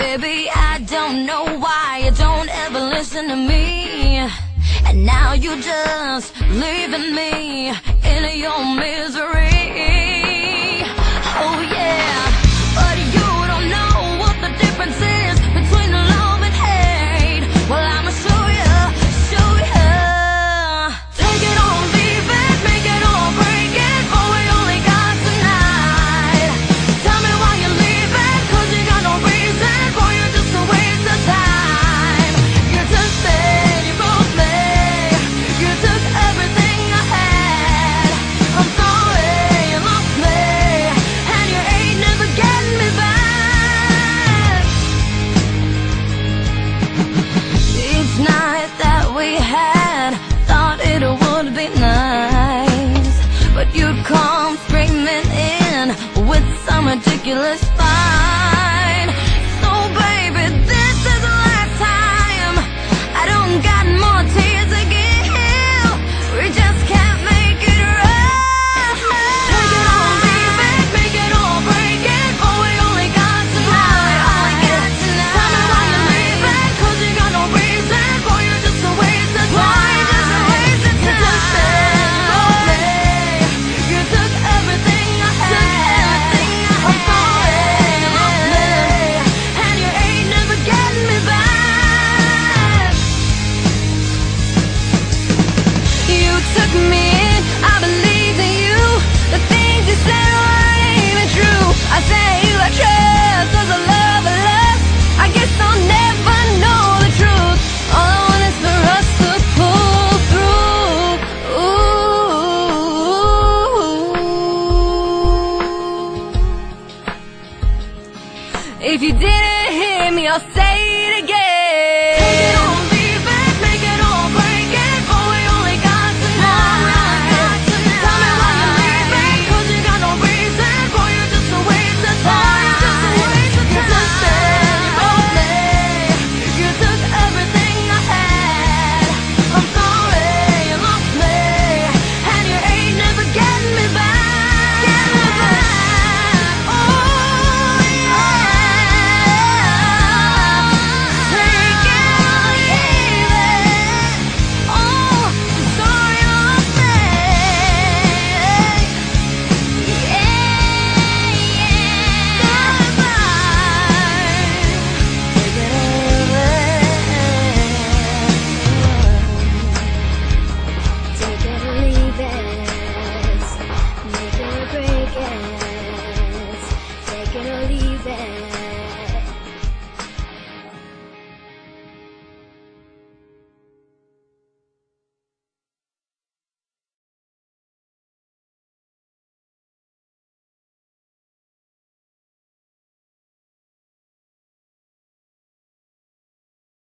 Baby, I don't know why you don't ever listen to me, and now you're just leaving me in your misery. Oh yeah, but you don't know what the difference is between love and hate. Well, I'ma show you, show you. Take it or leave it, make it or break it, but we only got tonight. Tell me why you're leaving, 'cause you got no reason, boy, you're just a waste of time. You took me, you broke me, you took everything I had. I'm sorry, you lost me, and you ain't never getting me back. Each night that we had, thought it would be nice, but you'd come screaming in with some ridiculous fine. So baby, this is the last time. I don't got more tears to give, we just can't make it right. Take it or leave it, make it or break it, but we only got tonight. Tell me why you're leaving, 'cause you got no reason, boy, you're just a waste of time. You took me, you took everything I had. I'm sorry, you lost me, and you ain't never getting me back. You took me in, I believed in you. The things you said weren't even true. I say you are trust, cause I love a lust. I guess I'll never know the truth. All I want is for us to pull through. Ooh. If you didn't hear me, I'll say